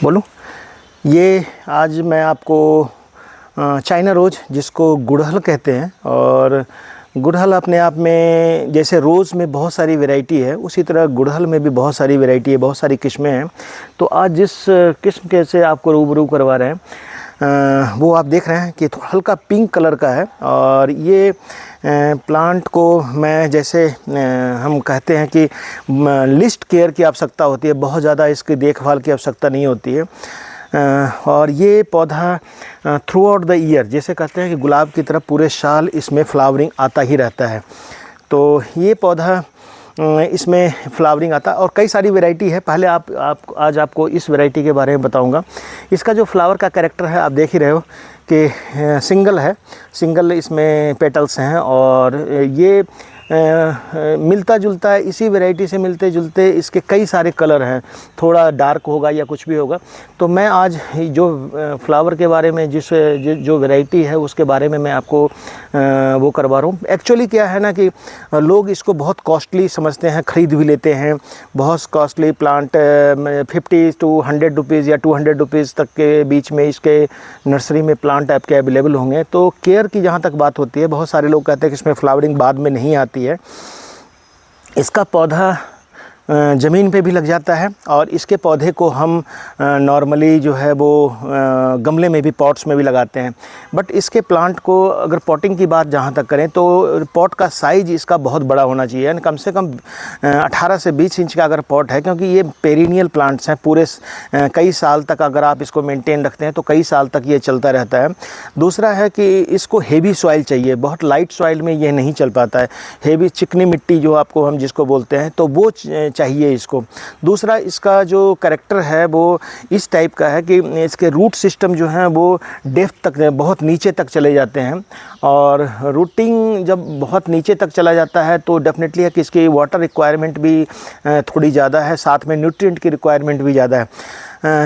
बोलूं। ये आज मैं आपको चाइना रोज़, जिसको गुड़हल कहते हैं, और गुड़हल अपने आप में जैसे रोज़ में बहुत सारी वैरायटी है, उसी तरह गुड़हल में भी बहुत सारी वैरायटी है, बहुत सारी किस्में हैं। तो आज जिस किस्म के से आपको रूबरू करवा रहे हैं वो आप देख रहे हैं कि हल्का पिंक कलर का है। और ये प्लांट को मैं जैसे हम कहते हैं कि लिस्ट केयर की आवश्यकता होती है, बहुत ज़्यादा इसकी देखभाल की आवश्यकता नहीं होती है। और ये पौधा थ्रू आउट द ईयर, जैसे कहते हैं कि गुलाब की तरह पूरे साल इसमें फ्लावरिंग आता ही रहता है। तो ये पौधा इसमें फ्लावरिंग आता है और कई सारी वैरायटी है। पहले आज आपको इस वैरायटी के बारे में बताऊंगा। इसका जो फ्लावर का कैरेक्टर है आप देख ही रहे हो कि सिंगल है, सिंगल इसमें पेटल्स हैं और ये मिलता जुलता है, इसी वैरायटी से मिलते जुलते इसके कई सारे कलर हैं, थोड़ा डार्क होगा या कुछ भी होगा। तो मैं आज जो फ्लावर के बारे में जो वैरायटी है उसके बारे में मैं आपको वो करवा रहा हूँ। एक्चुअली क्या है ना कि लोग इसको बहुत कॉस्टली समझते हैं, ख़रीद भी लेते हैं। बहुत कॉस्टली प्लांट 50 to 100 रुपीज़ या 200 रुपीज़ तक के बीच में इसके नर्सरी में प्लांट आपके अवेलेबल होंगे। तो केयर की जहाँ तक बात होती है, बहुत सारे लोग कहते हैं कि इसमें फ्लावरिंग बाद में नहीं आती है। इसका पौधा ज़मीन पे भी लग जाता है और इसके पौधे को हम नॉर्मली जो है वो गमले में भी, पॉट्स में भी लगाते हैं। बट इसके प्लांट को अगर पॉटिंग की बात जहाँ तक करें तो पॉट का साइज़ इसका बहुत बड़ा होना चाहिए, यानी कम से कम 18 से 20 इंच का अगर पॉट है, क्योंकि ये पेरिनियल प्लांट्स हैं। पूरे कई साल तक अगर आप इसको मेंटेन रखते हैं तो कई साल तक ये चलता रहता है। दूसरा है कि इसको हेवी सॉइल चाहिए, बहुत लाइट सॉइल में ये नहीं चल पाता है। हेवी चिकनी मिट्टी जो आपको हम जिसको बोलते हैं, तो वो चाहिए इसको। दूसरा, इसका जो कैरेक्टर है वो इस टाइप का है कि इसके रूट सिस्टम जो हैं वो डेप्थ तक, बहुत नीचे तक चले जाते हैं। और रूटिंग जब बहुत नीचे तक चला जाता है तो डेफिनेटली है कि इसकी वाटर रिक्वायरमेंट भी थोड़ी ज़्यादा है, साथ में न्यूट्रिएंट की रिक्वायरमेंट भी ज़्यादा है।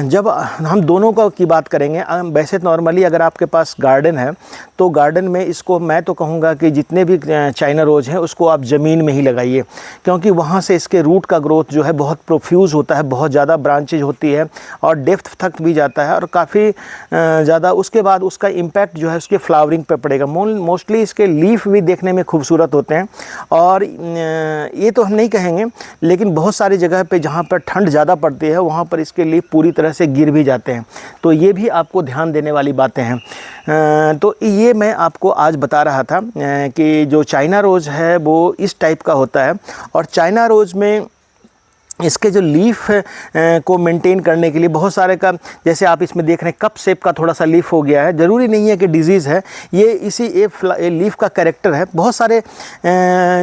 जब हम दोनों का की बात करेंगे, वैसे नॉर्मली अगर आपके पास गार्डन है तो गार्डन में इसको मैं तो कहूँगा कि जितने भी चाइना रोज़ हैं उसको आप ज़मीन में ही लगाइए, क्योंकि वहाँ से इसके रूट का ग्रोथ जो है बहुत प्रोफ्यूज़ होता है, बहुत ज़्यादा ब्रांचेज होती है और डेप्थ तक भी जाता है और काफ़ी ज़्यादा। उसके बाद उसका इम्पैक्ट जो है उसके फ्लावरिंग पे पड़ेगा। मोस्टली इसके लीफ भी देखने में खूबसूरत होते हैं। और ये तो हम नहीं कहेंगे, लेकिन बहुत सारी जगह पे जहाँ पर ठंड ज़्यादा पड़ती है वहाँ पर इसके लीफ पूरी तरह से गिर भी जाते हैं। तो ये भी आपको ध्यान देने वाली बातें हैं। तो ये मैं आपको आज बता रहा था कि जो चाइना रोज़ है वो इस टाइप का होता है। और चाइना रोज़ में इसके जो लीफ को मेंटेन करने के लिए बहुत सारे का, जैसे आप इसमें देख रहे हैं कप शेप का थोड़ा सा लीफ हो गया है। ज़रूरी नहीं है कि डिजीज़ है, ये इसी लीफ का कैरेक्टर है। बहुत सारे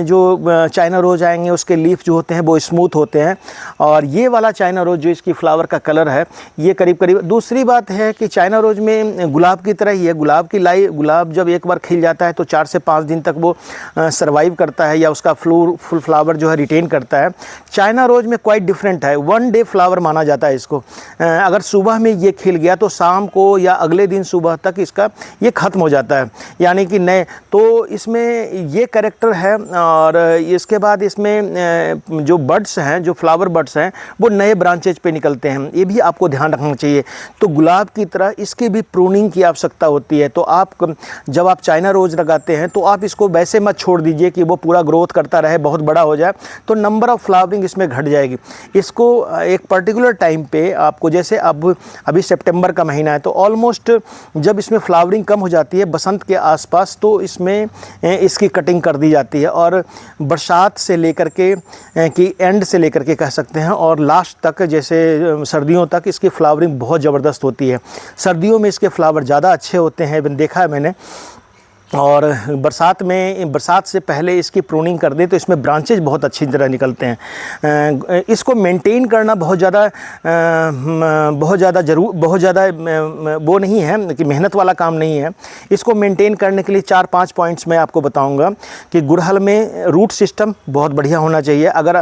जो चाइना रोज़ आएंगे उसके लीफ जो होते हैं वो स्मूथ होते हैं। और ये वाला चाइना रोज़ जो इसकी फ्लावर का कलर है ये करीब करीब। दूसरी बात है कि चाइना रोज़ में गुलाब की तरह ही है, गुलाब जब एक बार खिल जाता है तो 4 से 5 दिन तक वो सर्वाइव करता है या उसका फुल फ्लावर जो है रिटेन करता है। चाइना रोज़ में क्वाइट डिफरेंट है, 1 डे फ्लावर माना जाता है इसको। अगर सुबह में ये खिल गया तो शाम को या अगले दिन सुबह तक इसका ये ख़त्म हो जाता है, यानी कि नए। तो इसमें ये कैरेक्टर है। और इसके बाद इसमें जो बड्स हैं, जो फ्लावर बड्स हैं, वो नए ब्रांचेज पे निकलते हैं। ये भी आपको ध्यान रखना चाहिए। तो गुलाब की तरह इसकी भी प्रूनिंग की आवश्यकता होती है। तो आप जब आप चाइना रोज़ लगाते हैं तो आप इसको वैसे मत छोड़ दीजिए कि वो पूरा ग्रोथ करता रहे, बहुत बड़ा हो जाए, तो नंबर ऑफ़ फ्लावरिंग इसमें घट जाएगी। इसको एक पर्टिकुलर टाइम पे आपको, जैसे अब अभी सितंबर का महीना है तो ऑलमोस्ट जब इसमें फ्लावरिंग कम हो जाती है बसंत के आसपास, तो इसमें इसकी कटिंग कर दी जाती है। और बरसात से लेकर के कि एंड से लेकर के कह सकते हैं और लास्ट तक, जैसे सर्दियों तक इसकी फ्लावरिंग बहुत ज़बरदस्त होती है। सर्दियों में इसके फ्लावर ज़्यादा अच्छे होते हैं, देखा है मैंने। और बरसात से पहले इसकी प्रूनिंग कर दें तो इसमें ब्रांचेज बहुत अच्छी तरह निकलते हैं। इसको मेंटेन करना बहुत ज़्यादा वो नहीं है कि मेहनत वाला काम नहीं है। इसको मेंटेन करने के लिए 4-5 पॉइंट्स मैं आपको बताऊंगा कि गुड़हल में रूट सिस्टम बहुत बढ़िया होना चाहिए। अगर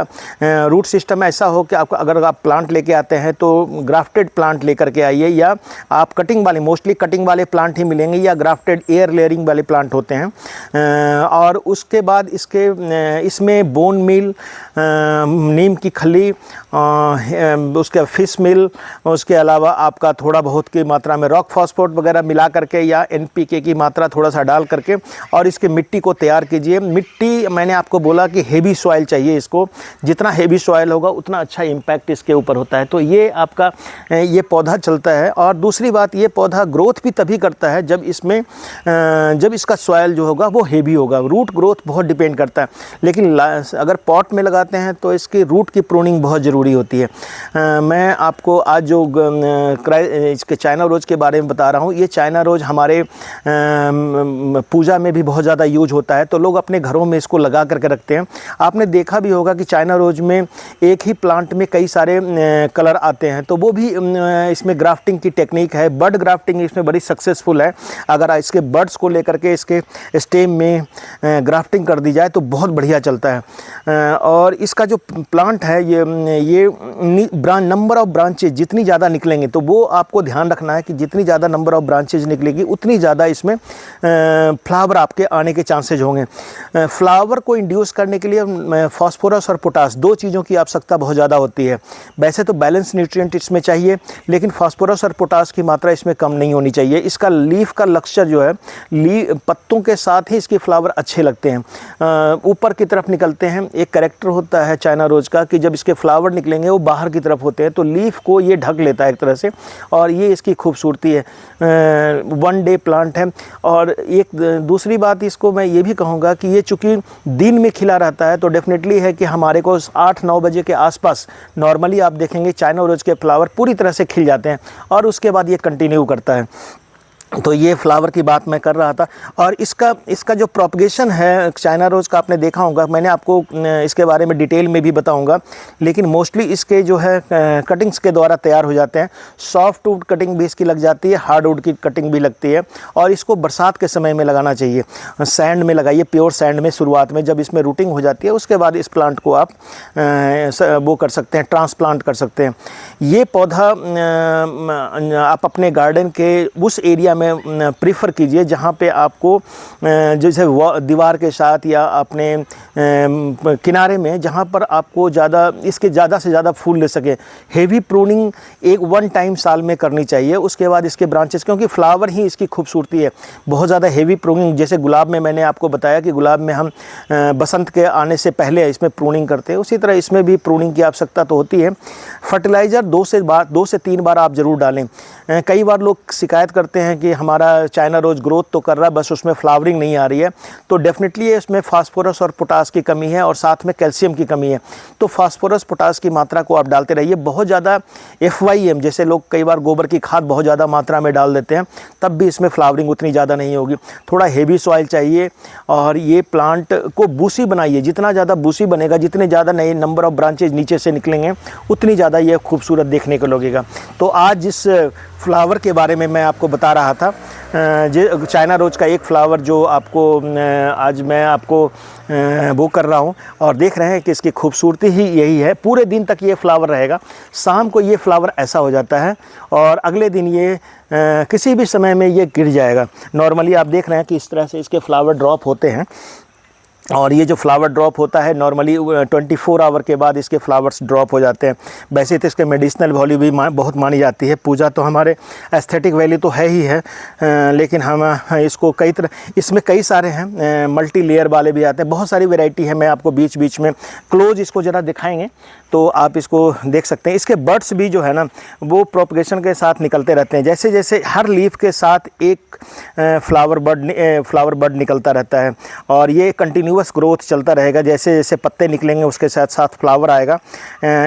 रूट सिस्टम ऐसा हो कि आपको, अगर आप प्लांट लेके आते हैं तो ग्राफ्टेड प्लांट लेकर के आइए, या आप कटिंग वाले, मोस्टली कटिंग वाले प्लांट ही मिलेंगे, या ग्राफ्टेड एयर लेयरिंग वाले प्लांट प्लांट होते हैं। और उसके बाद इसमें बोन मिल, नीम की खली, उसके फिश मिल, उसके अलावा आपका थोड़ा बहुत की मात्रा में रॉक फॉस्फेट वगैरह मिला करके या NPK की मात्रा थोड़ा सा डाल करके और इसके मिट्टी को तैयार कीजिए। मिट्टी मैंने आपको बोला कि हेवी सॉइल चाहिए इसको, जितना हेवी सॉइल होगा उतना अच्छा इम्पैक्ट इसके ऊपर होता है। तो ये आपका ये पौधा चलता है। और दूसरी बात, ये पौधा ग्रोथ भी तभी करता है जब इसका सॉइल जो होगा वो हेवी होगा। रूट ग्रोथ बहुत डिपेंड करता है, लेकिन अगर पॉट में लगाते हैं तो इसकी रूट की प्रूनिंग बहुत ज़रूरी होती है। मैं आपको आज जो इसके चाइना रोज़ के बारे में बता रहा हूँ, ये चाइना रोज़ हमारे पूजा में भी बहुत ज़्यादा यूज होता है, तो लोग अपने घरों में इसको लगा करके रखते हैं। आपने देखा भी होगा कि चाइना रोज़ में एक ही प्लांट में कई सारे कलर आते हैं, तो वो भी इसमें ग्राफ्टिंग की टेक्निक है। बर्ड ग्राफ्टिंग इसमें बड़ी सक्सेसफुल है। अगर इसके बर्ड्स को लेकर के इसके स्टेम में ग्राफ्टिंग कर दी जाए तो बहुत बढ़िया चलता है। और इसका जो प्लांट है ये नंबर ऑफ़ ब्रांचेज जितनी ज़्यादा निकलेंगे, तो वो आपको ध्यान रखना है कि जितनी ज़्यादा नंबर ऑफ़ ब्रांचेज निकलेगी उतनी ज़्यादा इसमें फ्लावर आपके आने के चांसेज होंगे। फ्लावर को इंड्यूस करने के लिए फास्फोरस और पोटास, दो चीज़ों की आवश्यकता बहुत ज़्यादा होती है। वैसे तो बैलेंस न्यूट्रिएंट इसमें चाहिए, लेकिन फास्फोरस और पोटास की मात्रा इसमें कम नहीं होनी चाहिए। इसका लीफ का लक्ष्य जो है, पत्तों के साथ ही इसके फ्लावर अच्छे लगते हैं, ऊपर की तरफ निकलते हैं। एक कैरेक्टर होता है चाइना रोज़ का कि जब इसके फ्लावर निकलेंगे वो बाहर की तरफ होते हैं, तो लीफ को ये ढक लेता है एक तरह से, और ये इसकी खूबसूरती है। 1 डे प्लांट है। और एक दूसरी बात इसको मैं ये भी कहूँगा कि ये चूँकि दिन में खिला रहता है, तो डेफिनेटली है कि हमारे को 8-9 बजे के आसपास नॉर्मली आप देखेंगे चाइना रोज़ के फ्लावर पूरी तरह से खिल जाते हैं, और उसके बाद ये कंटिन्यू करता है। तो ये फ्लावर की बात मैं कर रहा था। और इसका जो प्रोपगेशन है चाइना रोज़ का, आपने देखा होगा, मैंने आपको इसके बारे में डिटेल में भी बताऊंगा, लेकिन मोस्टली इसके जो है कटिंग्स के द्वारा तैयार हो जाते हैं। सॉफ्ट वुड कटिंग भी इसकी लग जाती है, हार्ड वुड की कटिंग भी लगती है। और इसको बरसात के समय में लगाना चाहिए, सैंड में लगाइए, प्योर सैंड में शुरुआत में। जब इसमें रूटिंग हो जाती है उसके बाद इस प्लांट को आप वो कर सकते हैं, ट्रांसप्लांट कर सकते हैं। ये पौधा आप अपने गार्डन के उस एरिया में प्रीफर कीजिए जहाँ पे आपको जैसे दीवार के साथ या अपने किनारे में, जहाँ पर आपको इसके ज़्यादा से ज़्यादा फूल ले सके। हेवी प्रूनिंग वन टाइम साल में करनी चाहिए, उसके बाद इसके ब्रांचेस, क्योंकि फ्लावर ही इसकी खूबसूरती है। बहुत ज़्यादा हेवी प्रूनिंग, जैसे गुलाब में मैंने आपको बताया कि गुलाब में हम बसंत के आने से पहले इसमें प्रूनिंग करते हैं, उसी तरह इसमें भी प्रूनिंग की आवश्यकता तो होती है। फर्टिलाइज़र 2 से 3 बार आप ज़रूर डालें। कई बार लोग शिकायत करते हैं कि हमारा चाइना रोज़ ग्रोथ तो कर रहा है, बस उसमें फ्लावरिंग नहीं आ रही है। तो डेफिनेटली इसमें फास्फोरस और पोटास की कमी है, और साथ में कैल्शियम की कमी है। तो फास्फोरस पोटास की मात्रा को आप डालते रहिए। बहुत ज़्यादा FYM, जैसे लोग कई बार गोबर की खाद बहुत ज़्यादा मात्रा में डाल देते हैं, तब भी इसमें फ्लावरिंग उतनी ज़्यादा नहीं होगी। थोड़ा हेवी सॉइल चाहिए, और ये प्लांट को बूसी बनाइए। जितना ज़्यादा बूसी बनेगा, जितने ज़्यादा नए नंबर ऑफ़ ब्रांचेज नीचे से निकलेंगे, उतनी ज़्यादा ये खूबसूरत देखने को लगेगा। तो आज जिस फ्लावर के बारे में मैं आपको बता रहा था, चाइना रोज़ का एक फ्लावर जो आपको आज मैं आपको वो कर रहा हूँ, और देख रहे हैं कि इसकी खूबसूरती ही यही है। पूरे दिन तक ये फ्लावर रहेगा, शाम को ये फ्लावर ऐसा हो जाता है, और अगले दिन ये किसी भी समय में ये गिर जाएगा। नॉर्मली आप देख रहे हैं कि इस तरह से इसके फ्लावर ड्रॉप होते हैं, और ये जो फ्लावर ड्रॉप होता है नॉर्मली 24 आवर के बाद इसके फ्लावर्स ड्रॉप हो जाते हैं। वैसे तो इसके मेडिसिनल वैल्यू भी बहुत मानी जाती है। पूजा तो हमारे एस्थेटिक वैल्यू तो है ही है, लेकिन हम इसको इसमें कई सारे हैं, मल्टी लेयर वाले भी आते हैं, बहुत सारी वैरायटी है। मैं आपको बीच बीच में क्लोज इसको ज़रा दिखाएंगे तो आप इसको देख सकते हैं। इसके बर्ड्स भी जो है ना, वो प्रोपगेशन के साथ निकलते रहते हैं। जैसे जैसे हर लीफ के साथ एक फ्लावर बर्ड निकलता रहता है, और ये कंटिन्यूअस ग्रोथ चलता रहेगा। जैसे जैसे पत्ते निकलेंगे उसके साथ साथ फ्लावर आएगा।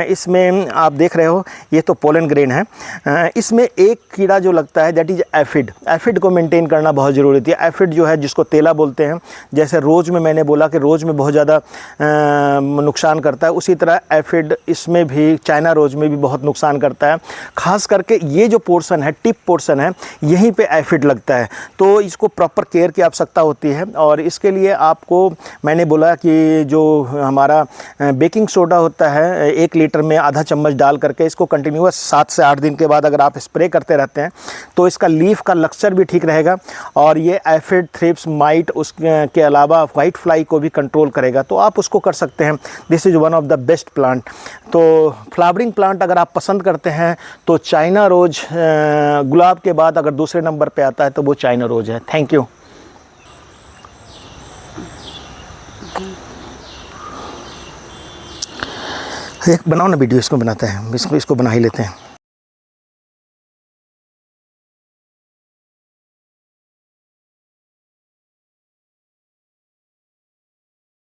इसमें आप देख रहे हो, ये तो पोलन ग्रेन है। इसमें एक कीड़ा जो लगता है, दैट इज एफिड। एफिड को मेंटेन करना बहुत ज़रूरी होती है। एफिड जो है, जिसको तेला बोलते हैं, जैसे रोज़ में मैंने बोला कि रोज़ में बहुत ज़्यादा नुकसान करता है, उसी तरह एफिड इसमें भी, चाइना रोज़ में भी बहुत नुकसान करता है। ख़ास करके ये जो पोर्शन है, टिप पोर्शन है, यहीं पे एफिड लगता है। तो इसको प्रॉपर केयर की आवश्यकता होती है, और इसके लिए आपको मैंने बोला कि जो हमारा बेकिंग सोडा होता है 1 लीटर में आधा चम्मच डाल करके इसको कंटिन्यूअस 7 से 8 दिन के बाद अगर आप स्प्रे करते रहते हैं तो इसका लीफ का लक्ष्चर भी ठीक रहेगा और ये एफिड, थ्रिप्स, माइट उसके अलावा वाइट फ्लाई को भी कंट्रोल करेगा। तो आप उसको कर सकते हैं। This is one of the best plant. तो फ्लावरिंग प्लांट अगर आप पसंद करते हैं तो चाइना रोज गुलाब के बाद अगर दूसरे नंबर पे आता है तो वो चाइना रोज है। Thank you. एक बनाओ ना वीडियो, इसको बनाते हैं, इसको बना ही लेते हैं।